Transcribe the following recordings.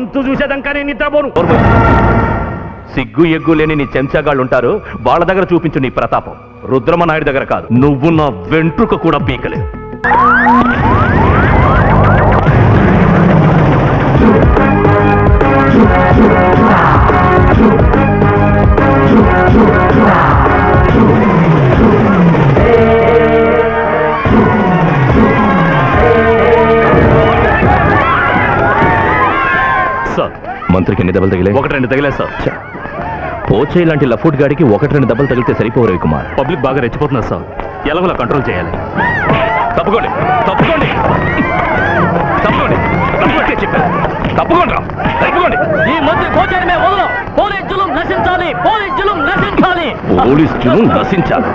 అంతు చూసేదాకా నేను నిద్రపోను. సిగ్గు ఎగ్గు లేని నీ చెంచాగాళ్ళు ఉంటారు, వాళ్ళ దగ్గర చూపించు నీ ప్రతాపం. రుద్రమనాయుడు దగ్గర కాదు. నువ్వు నా వెంట్రుక కూడా పీకలే. సార్, మంత్రికి ఎన్ని దెబ్బలు తగిలే? 1-2 తగిలే సార్. పోచే ఇలాంటి లఫూట్ గాడికి 1-2 దెబ్బలు తగిలితే సరిపోవు రవికుమార్. పబ్లిక్ బాగా రెచ్చిపోతున్నారు సార్, ఎలాగోలా కంట్రోల్ చేయాలి. తప్పుకోండి తప్పుకోండి తప్పుకోండి తప్పుకోండి తప్పుకోండి. ఈ మంత్రి కోచని మేము వదలం. పోలీస్ జులుం నశించాలి, పోలీస్ జులుం నశించాలి, పోలీస్ జులుం నశించాలి.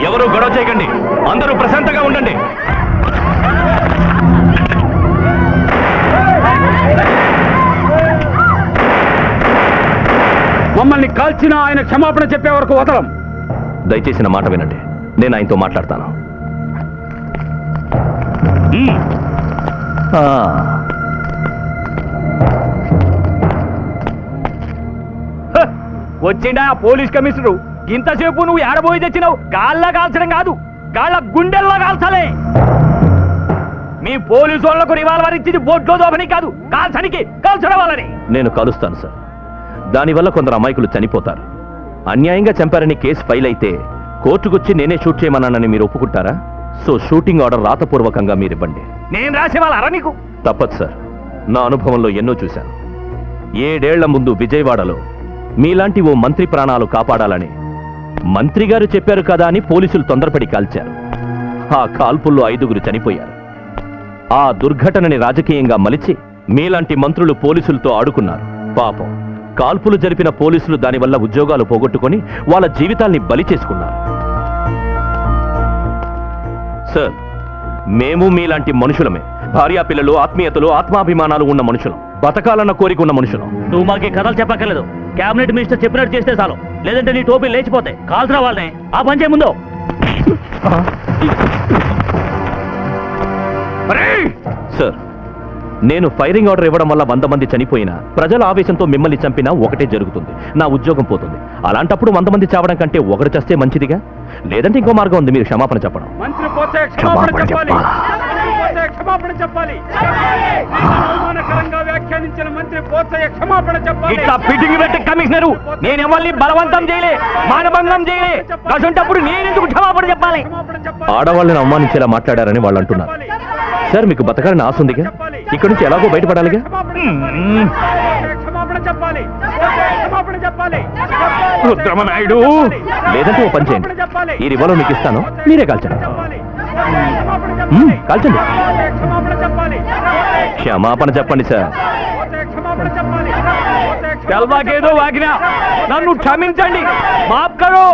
ఎవరు గొడవ చేయకండి, అందరూ ప్రశాంతంగా ఉండండి. మమ్మల్ని కాల్చిన ఆయన క్షమాపణ చెప్పే వరకు వదలం. దయచేసి నా మాట వినండి, నేను ఆయనతో మాట్లాడతాను. వచ్చిండా పోలీస్ కమిషనరు. ఇంతసేపు నువ్వు ఏడబోయి తెచ్చినావు. గాళ్ళ కాల్చడం కాదు, గాళ్ళ గుండెల్లో కాల్చాలి. మీ పోలీసు వాళ్లకు రివాల్వర్ ఇచ్చింది బోట్లో దోపని కాదు, కాల్చడానికి, కాల్చడం వాళ్ళని. నేను కలుస్తాను సార్. దానివల్ల కొందరు అమాయకులు చనిపోతారు. అన్యాయంగా చంపారని కేసు ఫైల్ అయితే కోర్టుకొచ్చి నేనే షూట్ చేయమన్నానని మీరు ఒప్పుకుంటారా? సో షూటింగ్ ఆర్డర్ రాతపూర్వకంగా మీరివ్వండి. నేను రాసే వాళ్ళరా నీకు? తప్పదు సార్, నా అనుభవంలో ఎన్నో చూశాను. 7 ఏళ్ల ముందు విజయవాడలో మీలాంటి ఓ మంత్రి ప్రాణాలు కాపాడాలని మంత్రి గారు చెప్పారు కదా అని పోలీసులు తొందరపడి కాల్చారు. ఆ కాల్పుల్లో 5గురు చనిపోయారు. ఆ దుర్ఘటనని రాజకీయంగా మలిచి మీలాంటి మంత్రులు పోలీసులతో ఆడుకున్నారు. పాపం, కాల్పులు జరిపిన పోలీసులు దానివల్ల ఉద్యోగాలు పోగొట్టుకొని వాళ్ళ జీవితాల్ని బలి చేసుకున్నారు. సార్, మేము మీలాంటి మనుషులమే. భార్యాపిల్లలు, ఆత్మీయతలు, ఆత్మాభిమానాలు ఉన్న మనుషులం. బతకాలన్న కోరిక ఉన్న మనుషులం. నువ్వు మాకు కథలు చెప్పక్కర్లేదు. కేబినెట్ మినిస్టర్ చెప్పినట్టు చేస్తే చాలు, లేదంటే నీ టోపీ లేచిపోతాయి. కాల్సిన వాళ్ళని ఆ పని చేయ ముందు. సార్, నేను ఫైరింగ్ ఆర్డర్ ఇవ్వడం వల్ల 100 మంది చనిపోయినా, ప్రజల ఆవేశంతో మిమ్మల్ని చంపినా ఒకటే జరుగుతుంది, నా ఉద్యోగం పోతుంది. అలాంటప్పుడు 100 మంది చావడం కంటే ఒకరు చస్తే మంచిదిగా. లేదంటే ఇంకో మార్గం ఉంది, మీరు క్షమాపణ చెప్పడం. మంత్రి పోతే క్షమాపణ చెప్పాలి. క్షమాపణ చెప్పాలి. అవమానకరంగా వ్యాఖ్యానించిన మంత్రి పోతే క్షమాపణ చెప్పాలి. ఇట్లా ఫిట్టింగ్ పెట్టి కమిషనరు నేను ఎవరిని బలవంతం చేయలే, మానభంగం చేయలే. అసంటప్పుడు నేను ఎందుకు క్షమాపణ చెప్పాలి? ఆడవాళ్ళని అవమానించేలా మాట్లాడారని వాళ్ళు అంటున్నారు. సార్, మీకు బతకాలని ఆశ ఉందిగా, ఇక్కడి నుంచి ఎలాగో బయటపడాలిగా. రుద్రమనాయుడు, లేదంటే ఓ పని చేయండి, ఈ రివాల్వర్ మీకు ఇస్తాను, మీరే కాల్చండి. కాల్చండి. క్షమాపణ చెప్పండి సార్. తెల్వాకేదో వాగినా నన్ను క్షమించండి, మాఫ్ కరో.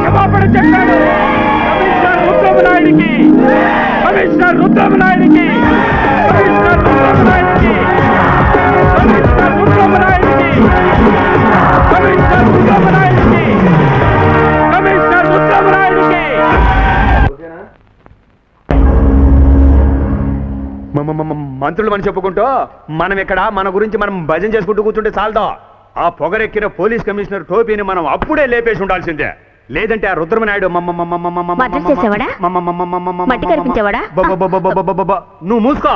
క్షమాపణ చెప్పాడు కమిషనర్ రుద్రమనాయుడికి, కమిషనర్ రుద్రమనాయుడికి, కమిషనర్ రుద్రమనాయుడికి, కమిషనర్ రుద్రమనాయుడికి, కమిషనర్ రుద్రమనాయుడికి, కమిషనర్ రుద్రమనాయుడికి. మంత్రులు మనం చెప్పుకుంటూ మనం ఇక్కడ మన గురించి మనం భజన చేసుకుంటూ కూర్చుంటే చాలదా? ఆ పొగరెక్కిన పోలీస్ కమిషనర్ టోపీని మనం అప్పుడే లేపేసి ఉండాల్సిందే. లేదంటే ఆ రుద్రమనాయుడు నువ్వు మూసుకో.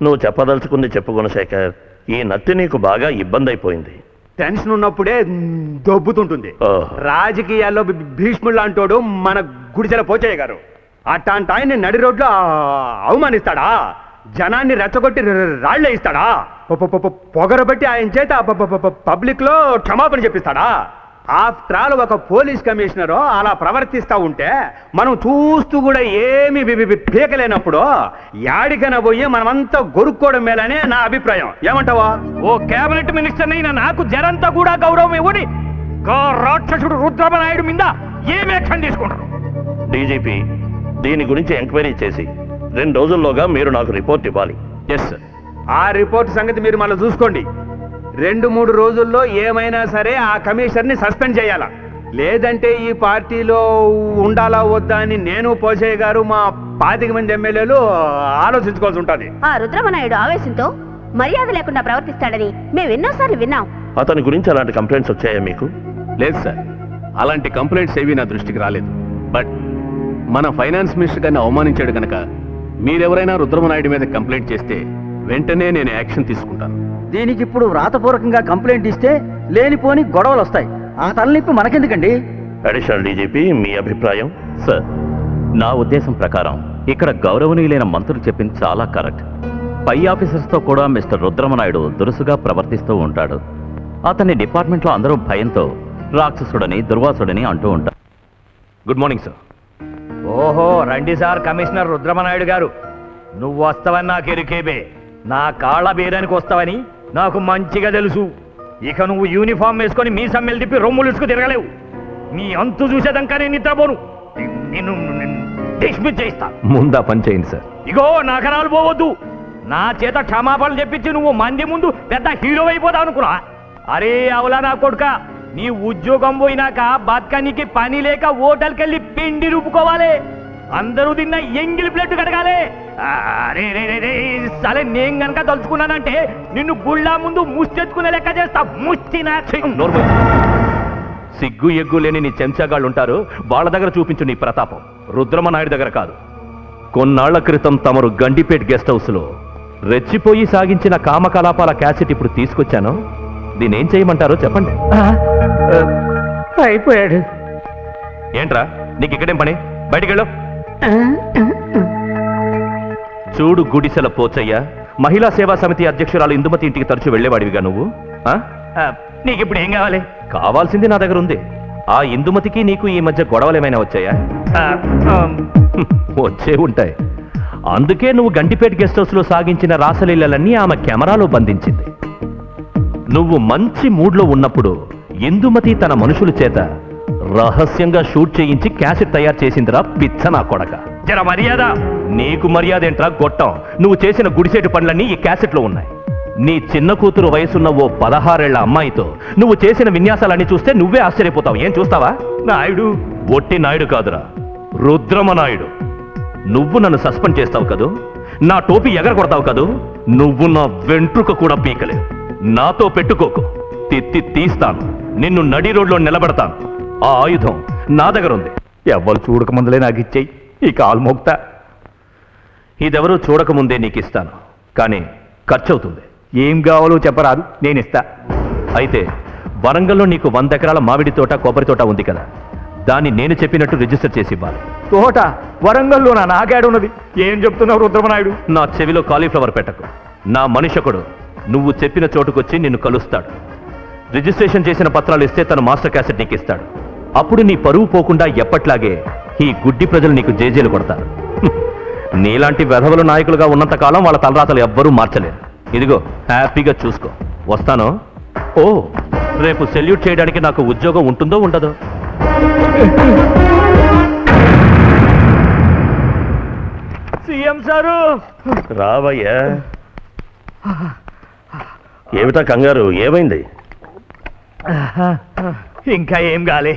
నువ్వు చెప్పదలుచుకుంది చెప్పు గుణశేఖర్. ఈ నత్తి నీకు బాగా ఇబ్బంది అయిపోయింది. టెన్షన్ ఉన్నప్పుడే దొబ్బుతుంటుంది. రాజకీయాల్లో భీష్ముడు అంటోడు మన గుడిచెల పోచయ్య గారు. అట్లాంటి ఆయన్ని నడి రోడ్లో అవమానిస్తాడా? జనాన్ని రెచ్చగొట్టి రాళ్లే ఇస్తాడా? పొగరబట్టి ఆయన చేత పబ్లిక్ లో క్షమాపణ చెప్పిస్తాడా? ఆఫ్టర్ ఆల్ ఒక పోలీస్ కమిషనర్ అలా ప్రవర్తిస్తా ఉంటే మనం చూస్తూ కూడా ఏమి పీకలేనప్పుడు యాడికైనా పోయి మనమంతా గొరుక్కోవడం మేలనే నా అభిప్రాయం. ఏమంటావా? ఓ కేబినెట్ మినిస్టర్ అయినా నాకు జనంతా కూడా గౌరవం ఇవ్వని రాక్షసుడు రుద్రమనాయుడు మీద ఏమి యాక్షన్ తీసుకుంటారు? డీజీపీ, దీని గురించి ఎంక్వైరీ చేసి 2 రోజుల్లోగా మీరు నాకు రిపోర్ట్ ఇవ్వాలి. Yes sir. ఆ రిపోర్ట్ సంగతి మీరు మళ్ళీ చూసుకోండి. 2-3 రోజుల్లో ఏమైనా సరే ఆ కమిషనర్ని సస్పెండ్ చేయాలా. లేదంటే ఈ పార్టీలో ఉండాలా వద్దా అని నేను పోసయ్య గారు మా 25 మంది ఎమ్మెల్యేలు ఆలోచించుకోవాల్సి ఉంటుంది. ఆ రుద్రమనాయుడు ఆవేశంతో మర్యాద లేకుండా ప్రవర్తిస్తాడని మేము ఎన్నోసార్లు విన్నాం. అతని గురించి అలాంటి కంప్లైంట్స్ వచ్చాయా మీకు? లేదు సార్, అలాంటి కంప్లైంట్స్ ఏవి నా దృష్టికి రాలేదు. బట్ మన ఫైనాన్స్ మినిస్టర్ గారిని అవమానించాడు కనుక మీరెవరైనా రుద్రమనాయుడు మీద కంప్లైంట్ చేస్తే వెంటనే నేను యాక్షన్ తీసుకుంటాను. దీనికి ఇప్పుడు వ్రాతపూర్వకంగా కంప్లైంట్ ఇస్తే లేనిపోని గొడవలు వస్తాయి. ఆ తలనిప్పి మనకెందుకండి? అడిషనల్ డీజీపీ మీ అభిప్రాయం? సార్, నా ఉద్దేశం ప్రకారం ఇక్కడ గౌరవనీయులైన మంత్రులు చెప్పింది చాలా కరెక్ట్. పై ఆఫీసర్స్తో కూడా మిస్టర్ రుద్రమనాయుడు దురుసుగా ప్రవర్తిస్తూ ఉంటాడు. అతన్ని డిపార్ట్మెంట్లో అందరూ భయంతో రాక్షసుడని దుర్వాసుడని అంటూ ఉంటారు. Good morning sir. ఓహో, రండి సార్ కమిషనర్ రుద్రమనాయుడు గారు. నువ్వు వస్తావని నాకు ఎరుకేబే. నా కాళ్ళ బేరానికి వస్తావని నాకు మంచిగా తెలుసు. ఇక నువ్వు యూనిఫామ్ వేసుకొని మీ సమ్మెలు తిప్పి రొమ్ములుసుకు తిరగలేవు. నీ అంతు చూసేదాకా నేను నిద్రపోను. నిన్ను డిస్మిస్ చేయిస్తా. ముందా పని చేయండి సార్. ఇగో నా కరాలు పోవద్దు. నా చేత క్షమాపణలు చెప్పించి నువ్వు మంది ముందు పెద్ద హీరో అయిపోతావు అనుకున్నా. అరే అవలా నా కొడుక, నీ ఉద్యోగం పోయినాక బతకనికి పని లేక హోటల్కి వెళ్ళి పిండి రూపుకోవాలి. అందరూ తిన్న ఎంగిలి ప్లేట్ కడగాలి. అరే రే రే రే, సరే నేను గనక తలుచుకున్నానంటే నిన్ను గుళ్ళ ముందు ముష్టెత్తుకునే లెక్క చేస్తా. ముష్టినా నోర్మల్. సిగ్గు ఎగ్గు లేని నీ చెంచాగాళ్ళు ఉంటారు, వాళ్ళ దగ్గర చూపించు నీ ప్రతాపం. రుద్రమనాయుడు దగ్గర కాదు. కొన్నాళ్ల క్రితం తమరు గండిపేట్ గెస్ట్ హౌస్లో రెచ్చిపోయి సాగించిన కామకలాపాల క్యాసెట్ ఇప్పుడు తీసుకొచ్చాను. దీనేం చేయమంటారో చెప్పండి. అయిపోయాడు. ఏంట్రా, నీకు ఇక్కడేం పని? బయటికెళ్ళు. చూడు గుడిసెల పోచయ్య, మహిళా సేవా సమితి అధ్యక్షురాలు ఇందుమతి ఇంటికి తరచూ వెళ్లేవాడివిగా నువ్వు. నీకు ఇప్పుడు ఏం కావాలి? కావాల్సింది నా దగ్గర ఉంది. ఆ ఇందుమతికి నీకు ఈ మధ్య గొడవలు ఏమైనా వచ్చాయా? వచ్చే ఉంటాయి. అందుకే నువ్వు గంటిపేట గెస్ట్ హౌస్ లో సాగించిన రాసలీలన్నీ ఆమె కెమెరాలో బంధించింది. నువ్వు మంచి మూడ్లో ఉన్నప్పుడు ఇందుమతి తన మనుషుల చేత రహస్యంగా షూట్ చేయించి క్యాసెట్ తయారు చేసిందిరా పిచ్చ నా కొడక. జర మర్యాద. నీకు మర్యాద ఏంట్రా గొట్టం? నువ్వు చేసిన గుడిసేటు పనులన్నీ ఈ క్యాసెట్లో ఉన్నాయి. నీ చిన్న కూతురు వయసున్న ఓ 16 ఏళ్ల అమ్మాయితో నువ్వు చేసిన విన్యాసాలన్నీ చూస్తే నువ్వే ఆశ్చర్యపోతావు. ఏం చూస్తావా? నాయుడు ఒట్టి నాయుడు కాదురా, రుద్రమనాయుడు. నువ్వు నన్ను సస్పెండ్ చేస్తావు కదూ, నా టోపీ ఎగరగొడతావు కదూ, నువ్వు నా వెంట్రుక కూడా పీకలేవు. నాతో పెట్టుకోకు, తీస్తాను. నిన్ను నడి రోడ్లో నిలబెడతాను. ఆ ఆయుధం నా దగ్గర ఉంది. ఎవ్వరు చూడకముందులే నాకు ఇచ్చేయి. ఈ కాలు మోక్తా. ఇదెవరూ చూడకముందే నీకు ఇస్తాను, కానీ ఖర్చు అవుతుంది. ఏం కావాలో చెప్పరాదు, నేను ఇస్తా. అయితే వరంగల్లో నీకు 100 ఎకరాల మామిడి తోట, కొబ్బరి తోట ఉంది కదా, దాన్ని నేను చెప్పినట్టు రిజిస్టర్ చేసి ఇవ్వాలి. తోట వరంగల్లో నాకేడున్నది? ఏం చెప్తున్నావు రుద్రమనాయుడు? నా చెవిలో కాలీఫ్లవర్ పెట్టకు. నా మనిషొకడు నువ్వు చెప్పిన చోటుకొచ్చి నిన్ను కలుస్తాడు. రిజిస్ట్రేషన్ చేసిన పత్రాలు ఇస్తే తను మాస్టర్ క్యాసెట్ నీకు ఇస్తాడు. అప్పుడు నీ పరువు పోకుండా ఎప్పట్లాగే ఈ గుడ్డి ప్రజలు నీకు జేజేలు కొడతారు. నీలాంటి వెధవలు నాయకులుగా ఉన్నంత కాలం వాళ్ళ తలరాతలు ఎవ్వరూ మార్చలేరు. ఇదిగో హ్యాపీగా చూసుకో. వస్తాను. ఓ, రేపు సెల్యూట్ చేయడానికి నాకు ఉద్యోగం ఉంటుందో ఉండదో? CM sir. రావయ్యా. ఏమిటా కంగారు? ఏమైంది? ఇంకా ఏం కాలే.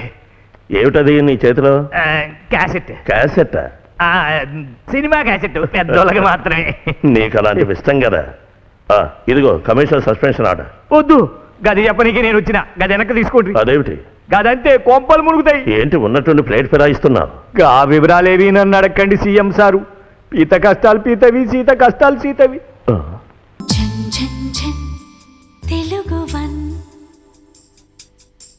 ఏమిటది నీ చేతిలో? క్యాసెట్. క్యాసెట్టా? సినిమా క్యాసెట్, పెద్దోళ్ళకి మాత్రమే. నీకు అలాంటివి ఇష్టం కదా. ఇదిగో కమిషనర్ సస్పెన్షన్ ఆర్డర్. వద్దు, గది చెప్పనీకి నేను వచ్చిన. గది వెనక్కి తీసుకోండి. అదేమిటి? గదంతే, కోంపలు మునుగుతాయి. ఏంటి ఉన్నట్టుండి ప్లేట్ ఫిరాయిస్తున్నావు? గా వివరాలేవి నన్ను అడగండి సీఎం సారు. పీత కష్టాలు పీతవి, సీత కష్టాలు సీతవి. ఝన్ ఝన్ ఝన్ తెలుగు వన్